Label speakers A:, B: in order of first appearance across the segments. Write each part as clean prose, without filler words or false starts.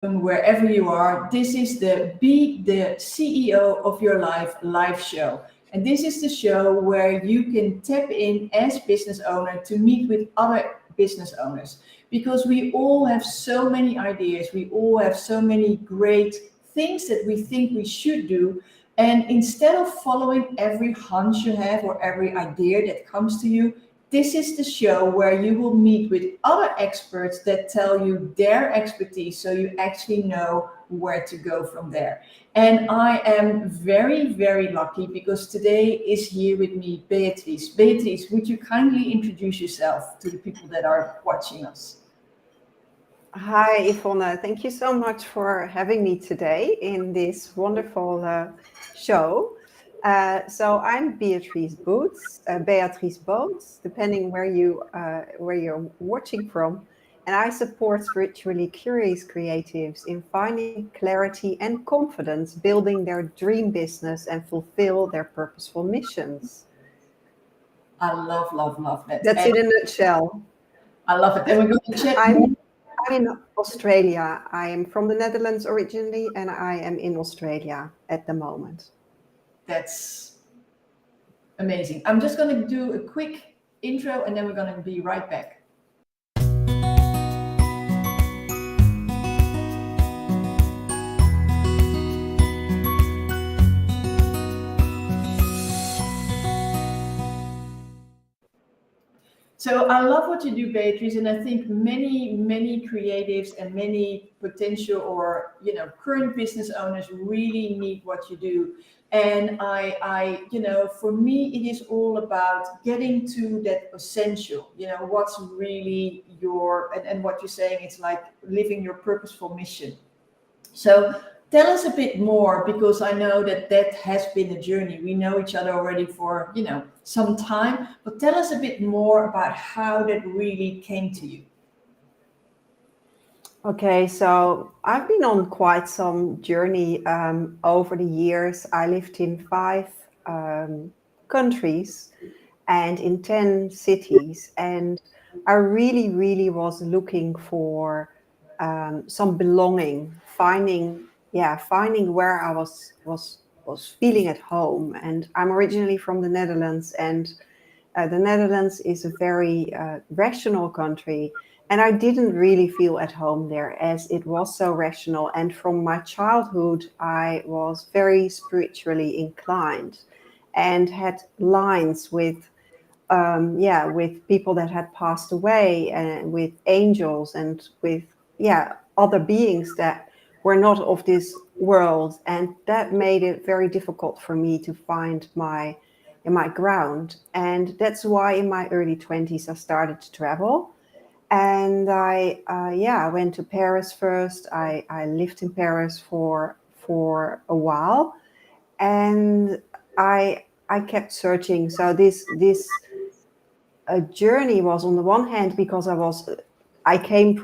A: wherever you are. This is the Be the CEO of Your Life live show. And this is the show where you can tap in as business owner to meet with other business owners, because we all have so many ideas. We all have so many great things that we think we should do. And instead of following every hunch you have or every idea that comes to you, this is the show where you will meet with other experts that tell you their expertise, so you actually know where to go from there. And I am very, very lucky because today is here with me Béatrice. Béatrice, would you kindly introduce yourself to the people that are watching us?
B: Hi, Yvonne. Thank you so much for having me today in this wonderful show. So I'm Béatrice Boots, Béatrice Boots, depending where you're watching from, and I support spiritually curious creatives in finding clarity and confidence, building their dream business, and fulfill their purposeful missions.
A: I love that.
B: That's in a nutshell.
A: I love it. And we're going to chat.
B: I'm in Australia. I am from the Netherlands originally, and I am in Australia at the moment.
A: That's amazing. I'm just going to do a quick intro and then we're going to be right back. So I love what you do, Béatrice, and I think many creatives and many potential or current business owners really need what you do. And I for me, it is all about getting to that essential. What's really and what you're saying. It's like living your purposeful mission. So tell us a bit more, because I know that has been a journey. We know each other already for, some time, but tell us a bit more about how that really came to you.
B: Okay, so I've been on quite some journey over the years. I lived in 5 countries and in 10 cities, and I really was looking for some belonging, finding where I was feeling at home. And I'm originally from the Netherlands, and the Netherlands is a very rational country, and I didn't really feel at home there, as it was so rational. And from my childhood, I was very spiritually inclined and had lines with people that had passed away, and with angels, and with other beings that were not of this world, and that made it very difficult for me to find my ground. And that's why in my early 20s I started to travel, and I went to Paris first. I lived in Paris for a while, and I kept searching. So this journey was, on the one hand, because I come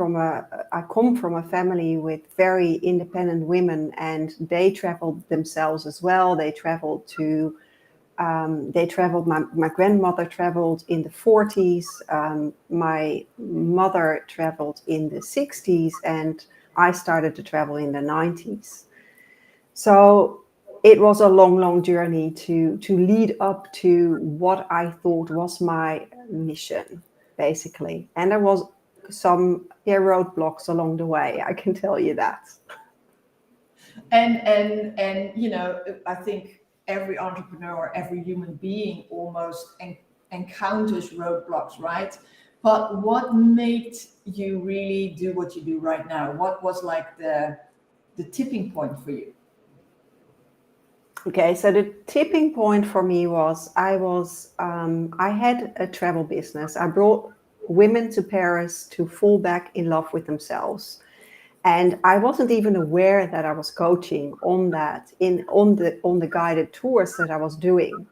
B: from a family with very independent women, and they traveled themselves as well. They traveled my grandmother traveled in the 40s, my mother traveled in the 60s, and I started to travel in the 90s. So it was a long journey to lead up to what I thought was my mission, basically. And there was some roadblocks along the way, I can tell you that.
A: And I think every entrepreneur, every human being almost encounters roadblocks, right? But what made you really do what you do right now? What was like the tipping point for you?
B: Okay, so the tipping point for me was I had a travel business. I brought women to Paris to fall back in love with themselves. And I wasn't even aware that I was coaching on that on the guided tours that I was doing.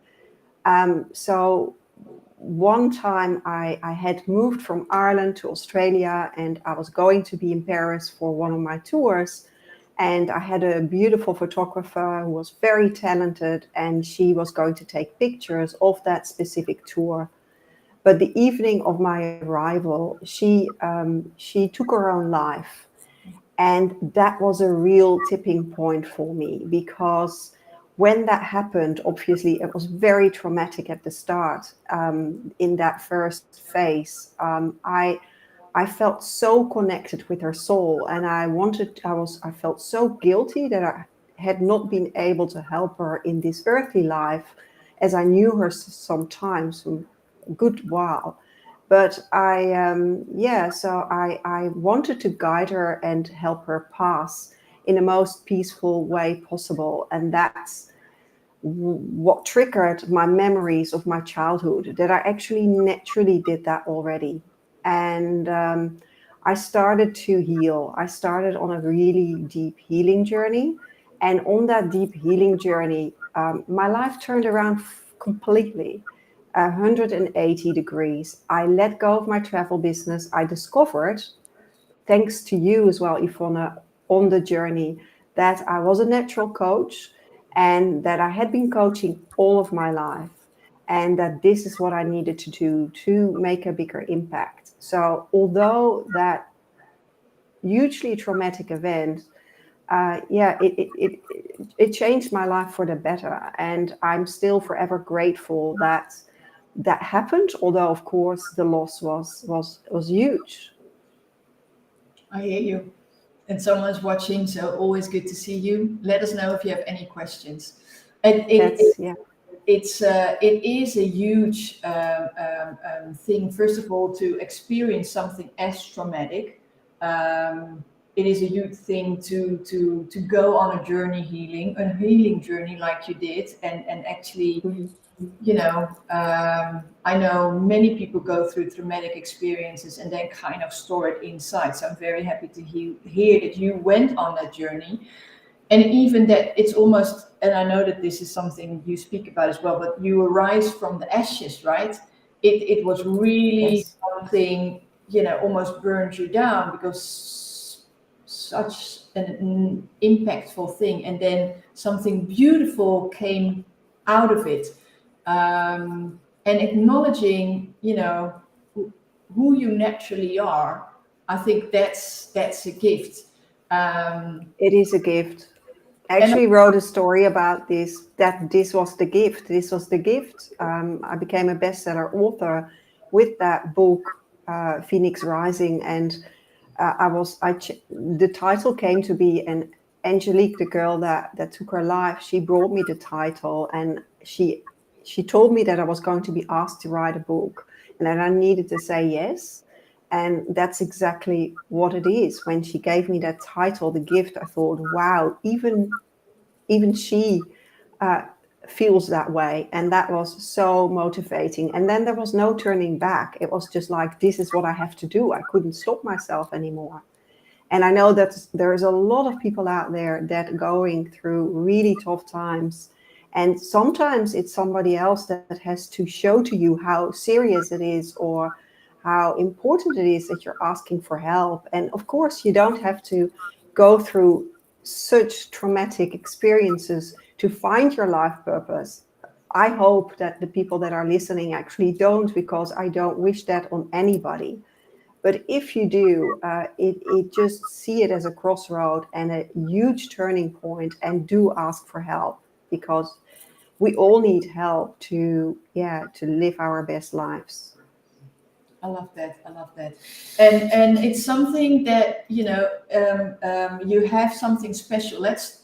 B: So one time I had moved from Ireland to Australia, and I was going to be in Paris for one of my tours. And I had a beautiful photographer who was very talented, and she was going to take pictures of that specific tour. But the evening of my arrival, she took her own life. And that was a real tipping point for me, because when that happened, obviously it was very traumatic at the start. In that first phase, I felt so connected with her soul, and I felt so guilty that I had not been able to help her in this earthly life, as I knew her sometimes a good while. But I wanted to guide her and help her pass in the most peaceful way possible. And that's what triggered my memories of my childhood, that I actually naturally did that already. And I started to heal. I started on a really deep healing journey. And on that deep healing journey, my life turned around completely, 180 degrees. I let go of my travel business. I discovered, thanks to you as well, Yvonne, on the journey, that I was a natural coach and that I had been coaching all of my life, and that this is what I needed to do to make a bigger impact. So although that hugely traumatic event, it changed my life for the better. And I'm still forever grateful that that happened, although of course the loss was huge.
A: I hear you. And someone's watching, so always good to see you. Let us know if you have any questions.
B: That's yeah.
A: It is a huge thing. First of all, to experience something as traumatic, it is a huge thing to go on a healing journey like you did, and actually,
B: Mhm.
A: I know many people go through traumatic experiences and then kind of store it inside. So I'm very happy to hear that you went on that journey. And even that it's almost, and I know that this is something you speak about as well, but you arise from the ashes, right? It was really
B: Yes.
A: something, almost burned you down, because such an impactful thing. And then something beautiful came out of it. And acknowledging, who you naturally are, I think that's a gift. Um,
B: It is a gift. I
A: and
B: actually wrote a story about this, that this was the gift. This was the gift. I became a bestseller author with that book, Phoenix Rising. And the title came to be, and Angelique, the girl that took her life, she brought me the title, and she told me that I was going to be asked to write a book, and that I needed to say yes. And that's exactly what it is. When she gave me that title, the gift, I thought, wow, even she uh, feels that way. And that was so motivating. And then there was no turning back. It was just like, this is what I have to do. I couldn't stop myself anymore. And I know that there's a lot of people out there that are going through really tough times. And sometimes it's somebody else that has to show to you how serious it is, or how important it is that you're asking for help. And of course, you don't have to go through such traumatic experiences to find your life purpose. I hope that the people that are listening actually don't, because I don't wish that on anybody. But if you do, it just see it as a crossroad and a huge turning point, and do ask for help, because we all need help to live our best lives.
A: I love that. I love that. And it's something that, you have something special. Let's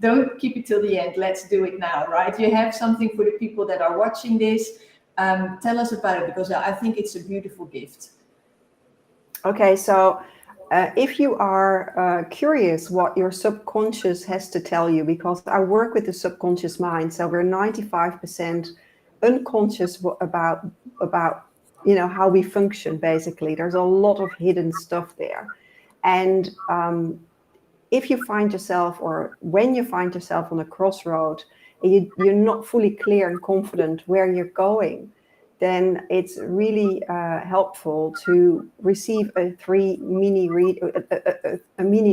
A: don't keep it till the end. Let's do it now, right? You have something for the people that are watching this. Tell us about it, because I think it's a beautiful gift.
B: Okay, so if you are curious what your subconscious has to tell you, because I work with the subconscious mind, so we're 95% unconscious about how we function. Basically, there's a lot of hidden stuff there, and if you find yourself, or when you find yourself on a crossroad, and you're not fully clear and confident where you're going, then it's really helpful to receive a mini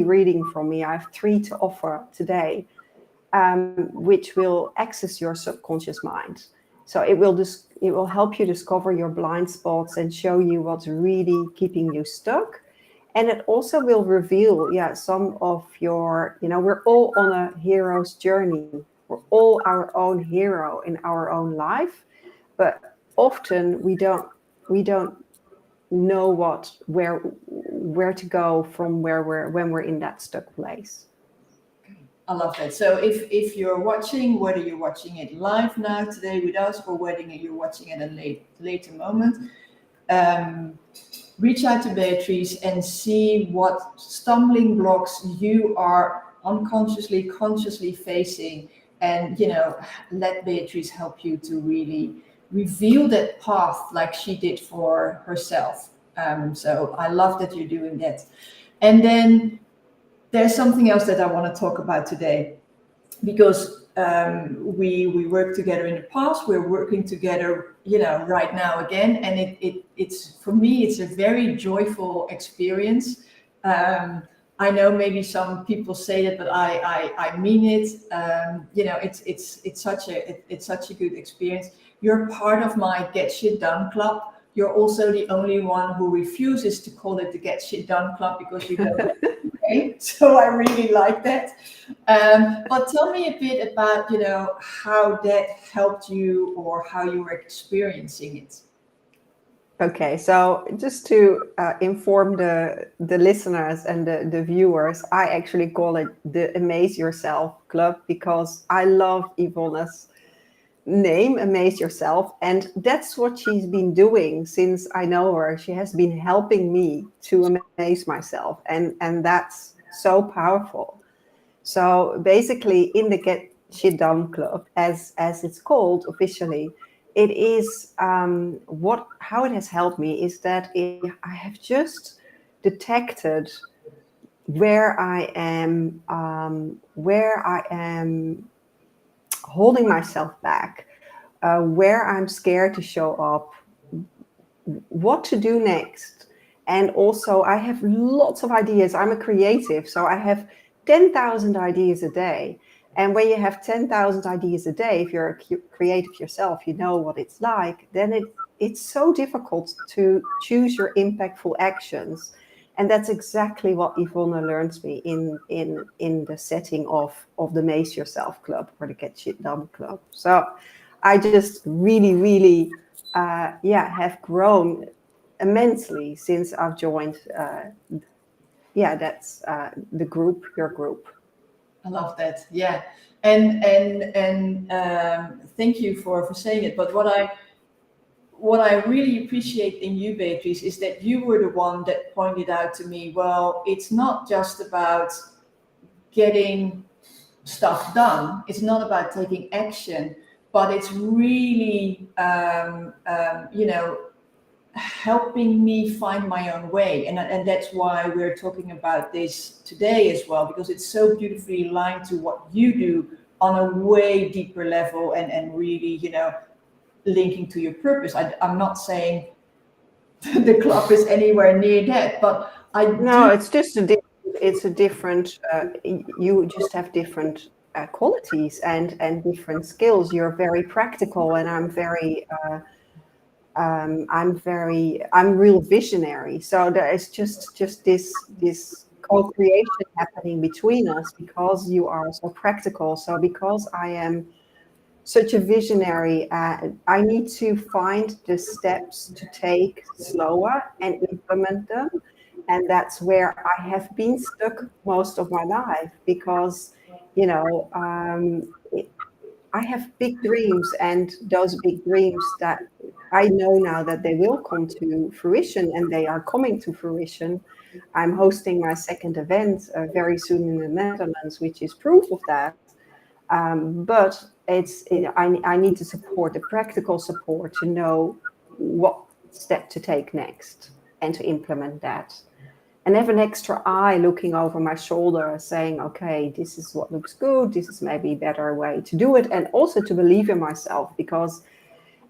B: reading from me. I have 3 to offer today, which will access your subconscious mind. So it will help you discover your blind spots and show you what's really keeping you stuck. And it also will reveal, some of your, we're all on a hero's journey. We're all our own hero in our own life, but often we don't know where to go from when we're in that stuck place.
A: I love that. So if you're watching, whether you're watching it live now today with us or whether you're watching it at a later moment, reach out to Beatrice and see what stumbling blocks you are unconsciously, consciously facing, and let Beatrice help you to really reveal that path like she did for herself. So I love that you're doing that. And then there's something else that I want to talk about today, because we worked together in the past. We're working together, right now again, and it's for me it's a very joyful experience. I know maybe some people say that, but I mean it. It's such a good experience. You're part of my Get Shit Done Club. You're also the only one who refuses to call it the Get Shit Done Club, because you go, okay, so I really like that. But tell me a bit about, how that helped you or how you were experiencing it.
B: Okay, so just to inform the listeners and the viewers, I actually call it the Amaze Yourself Club, because I love Yvonne's name, Amaze Yourself, and that's what she's been doing since I know her. She has been helping me to amaze myself, and that's so powerful. So basically, in the Get Shit Done Club, as it's called officially, it is how it has helped me is that I have just detected where I am holding myself back, where I'm scared to show up, what to do next. And also, I have lots of ideas. I'm a creative, so I have 10,000 ideas a day. And when you have 10,000 ideas a day, if you're a creative yourself, you know what it's like, then it's so difficult to choose your impactful actions. And that's exactly what Yvonne learns me in the setting of the Mace Yourself Club or the Get Shit Done Club. So I just really, really, have grown immensely since I've joined. That's the group, your group.
A: I love that. Yeah, and thank you for saying it. But what I really appreciate in you, Beatrice, is that you were the one that pointed out to me, well, it's not just about getting stuff done. It's not about taking action, but it's really, helping me find my own way. And that's why we're talking about this today as well, because it's so beautifully aligned to what you do on a way deeper level, and really, linking to your purpose. I'm not saying the club is anywhere near that, but
B: It's just it's a different. You just have different qualities and different skills. You're very practical, and I'm very. I'm real visionary. So there is just this co-creation happening between us, because you are so practical. So because I am such a visionary, I need to find the steps to take slower and implement them. And that's where I have been stuck most of my life, because, I have big dreams, and those big dreams that I know now that they will come to fruition, and they are coming to fruition. I'm hosting my second event very soon in the Netherlands, which is proof of that. But I need to support, the practical support, to know what step to take next and to implement that. And have an extra eye looking over my shoulder saying, okay, this is what looks good. This is maybe a better way to do it. And also to believe in myself, because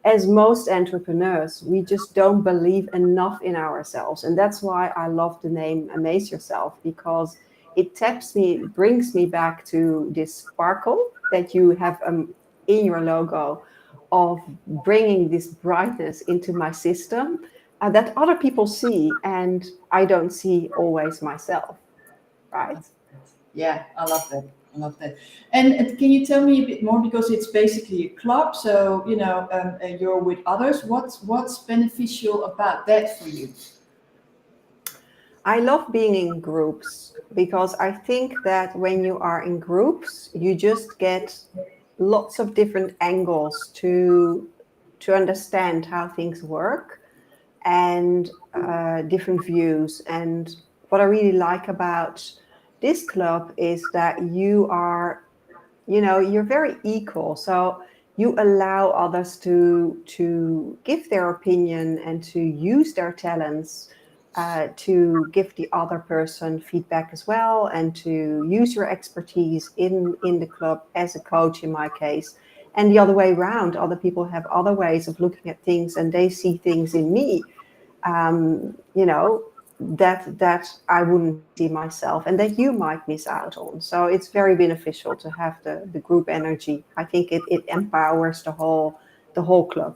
B: as most entrepreneurs, we just don't believe enough in ourselves. And that's why I love the name Amaze Yourself, because it brings me back to this sparkle that you have in your logo, of bringing this brightness into my system. that other people see and I don't see always myself, right?
A: Yeah, I love that. I love that. And can you tell me a bit more, because it's basically a club, so you're with others. What's beneficial about that for you?
B: I love being in groups because I think that when you are in groups, you just get lots of different angles to understand how things work and different views. And what I really like about this club is that you're very equal. So you allow others to give their opinion and to use their talents to give the other person feedback as well, and to use your expertise in the club as a coach in my case. And the other way around, other people have other ways of looking at things and they see things in me, you know, that I wouldn't see myself and that you might miss out on. So it's very beneficial to have the group energy. I think it empowers the whole club.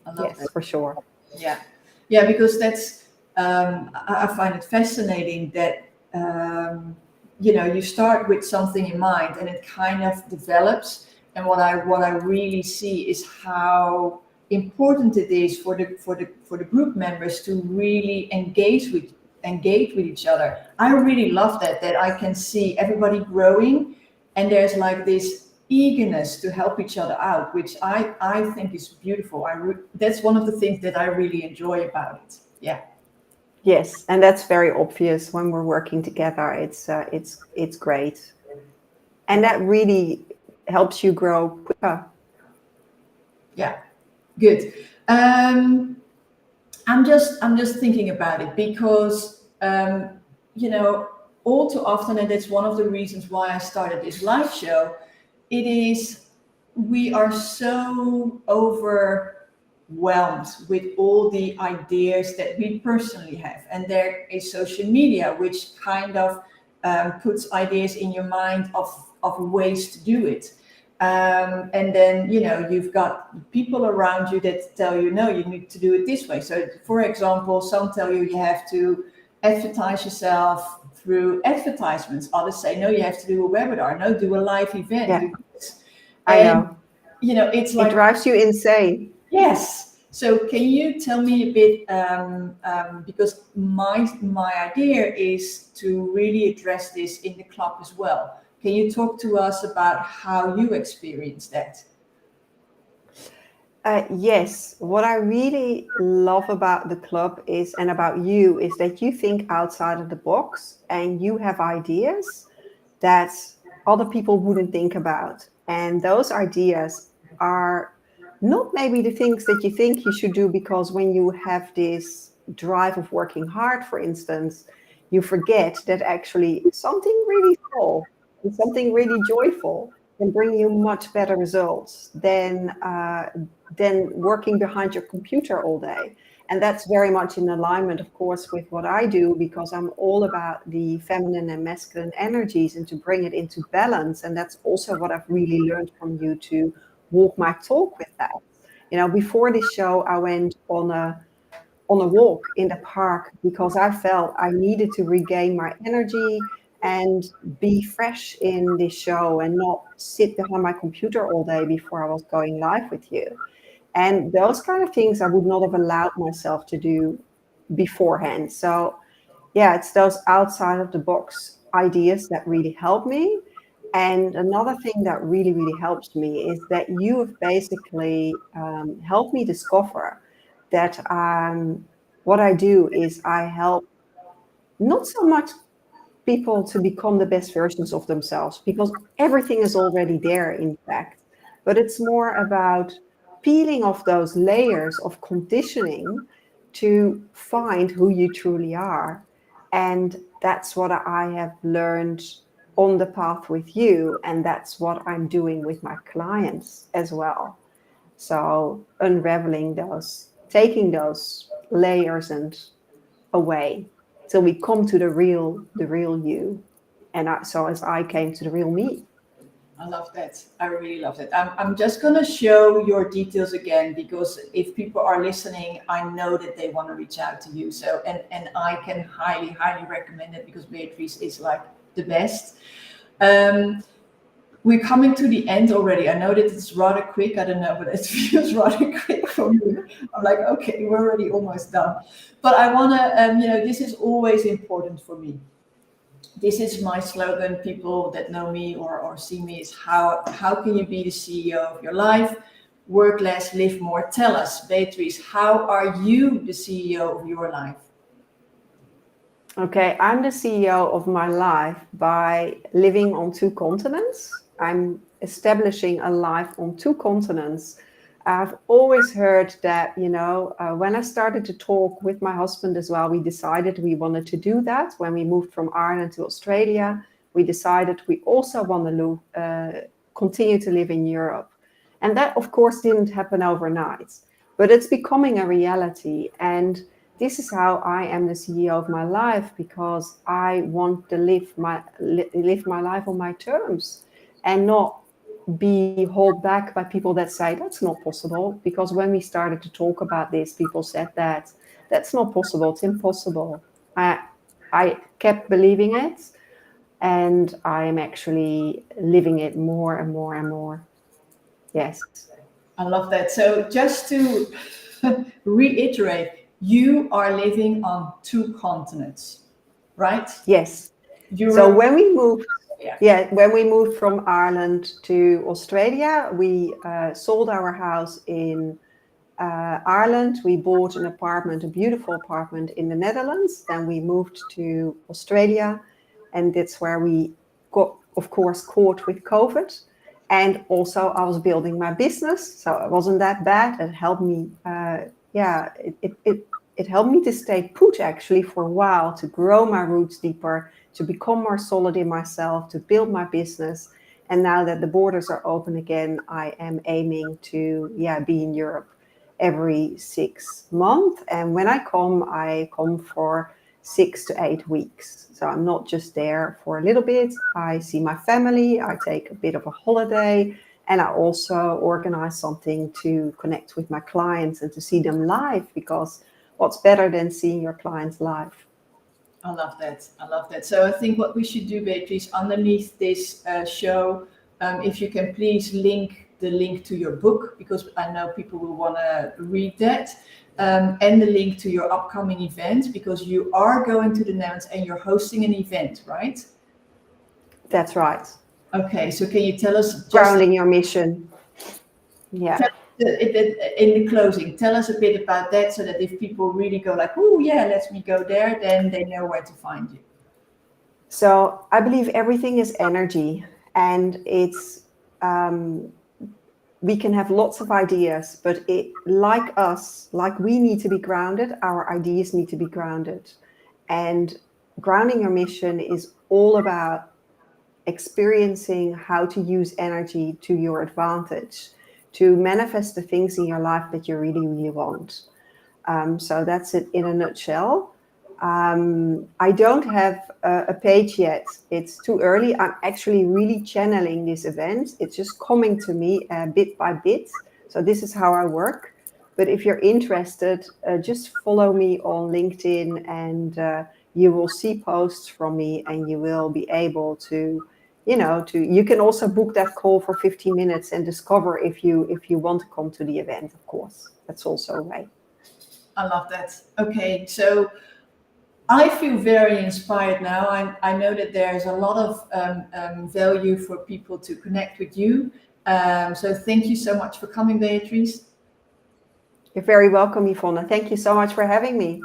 A: I love
B: Yes,
A: that.
B: for sure.
A: Yeah, yeah, because that's I find it fascinating that you start with something in mind and it kind of develops. And what I really see is how important it is for the group members to really engage with each other. I really love that I can see everybody growing, and there's like this eagerness to help each other out, which I think is beautiful. That's one of the things that I really enjoy about it. Yeah.
B: Yes, and that's very obvious when we're working together. It's great, and that really helps you grow quicker.
A: Yeah. Good. I'm just thinking about it because all too often, and that's one of the reasons why I started this live show. It is We are so overwhelmed with all the ideas that we personally have, and there is social media which kind of puts ideas in your mind of ways to do it. And then you've got people around you that tell you, no, you need to do it this way. So for example, some tell you have to advertise yourself through advertisements. Others say, no, you have to do a webinar, no, do a live event,
B: Yeah,
A: do this.
B: I
A: And
B: know.
A: it's
B: It
A: like,
B: drives you insane.
A: yes. So can you tell me a bit, because my idea is to really address this in the club as well. Can you talk to us about how you experience that?
B: Yes, what I really love about the club is, and about you, is that you think outside of the box and you have ideas that other people wouldn't think about. And those ideas are not maybe the things that you think you should do, because when you have this drive of working hard, for instance, you forget that actually something really small and something really joyful can bring you much better results than working behind your computer all day. And that's very much in alignment, of course, with what I do, because I'm all about the feminine and masculine energies and to bring it into balance. And that's also what I've really learned from you, to walk my talk with that. Before this show, I went on a walk in the park because I felt I needed to regain my energy and be fresh in this show and not sit behind my computer all day before I was going live with you. And those kind of things I would not have allowed myself to do beforehand. So, yeah, it's those outside of the box ideas that really help me. And another thing that really, really helps me is that you have basically helped me discover that what I do is I help not so much people to become the best versions of themselves, because everything is already there, in fact. But it's more about peeling off those layers of conditioning to find who you truly are. And that's what I have learned on the path with you. And that's what I'm doing with my clients as well. So unraveling those, taking those layers and away till we come to the real you. And so as I came to the real me.
A: I love that. I really love that. I'm just going to show your details again, because if people are listening, I know that they want to reach out to you. So, and I can highly, highly recommend it, because Béatrice is like the best. We're coming to the end already. I know that it's rather quick. I don't know, but it feels rather quick for me. I'm like, okay, we're already almost done. But I want to, this is always important for me. This is my slogan. People that know me or see me is how can you be the CEO of your life? Work less, live more. Tell us, Béatrice, how are you the CEO of your life?
B: Okay, I'm the CEO of my life by living on 2 continents. I'm establishing a life on 2 continents. I've always heard that, when I started to talk with my husband as well, we decided we wanted to do that. When we moved from Ireland to Australia, we decided we also want to continue to live in Europe. And that, of course, didn't happen overnight, but it's becoming a reality. And this is how I am the CEO of my life, because I want to live my life on my terms and not be held back by people that say that's not possible. Because when we started to talk about this, people said that that's not possible, it's impossible. I kept believing it, and I am actually living it more and more and more. Yes.
A: I love that. So just to reiterate, you are living on 2 continents, right?
B: Yes.
A: Europe.
B: So when we moved, when we moved from Ireland to Australia, we sold our house in Ireland. We bought an apartment, a beautiful apartment in the Netherlands. Then we moved to Australia, and that's where we got, of course, caught with COVID. And also I was building my business, so it wasn't that bad. It helped me, it helped me to stay put actually for a while, to grow my roots deeper, to become more solid in myself, to build my business. And now that the borders are open again, I am aiming to be in Europe every 6 months. And when I come for 6 to 8 weeks. So I'm not just there for a little bit. I see my family, I take a bit of a holiday, and I also organize something to connect with my clients and to see them live, because what's better than seeing your clients live?
A: I love that. I love that. So I think what we should do, Béatrice, underneath this show, if you can please link to your book, because I know people will want to read that, and the link to your upcoming event, because you are going to the Netherlands and you're hosting an event, right?
B: That's right.
A: Okay, so can you tell us
B: grounding your mission? Yeah.
A: In the closing, tell us a bit about that, so that if people really go like, oh yeah, let me go there, then they know where to find you.
B: So I believe everything is energy, and it's we can have lots of ideas, but like we need to be grounded, our ideas need to be grounded. And grounding your mission is all about experiencing how to use energy to your advantage, to manifest the things in your life that you really, really want. So that's it in a nutshell. I don't have a page yet. It's too early. I'm actually really channeling this event. It's just coming to me bit by bit. So this is how I work. But if you're interested, just follow me on LinkedIn, and you will see posts from me, and you will be able to, you can also book that call for 15 minutes and discover if you want to come to the event, of course. That's also a way.
A: I love that. Okay, so I feel very inspired now. I know that there's a lot of value for people to connect with you. So thank you so much for coming, Béatrice.
B: You're very welcome, Yvonne. Thank you so much for having me.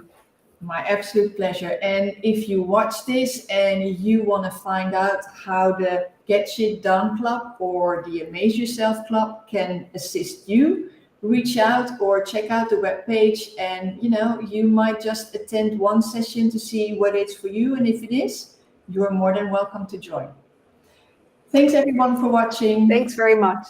A: My absolute pleasure. And if you watch this and you want to find out how the Get Shit Done Club or the Amaze Yourself Club can assist you, reach out or check out the webpage, and you might just attend one session to see whether it's for you, and if it is, you're more than welcome to join. Thanks everyone for watching.
B: Thanks very much.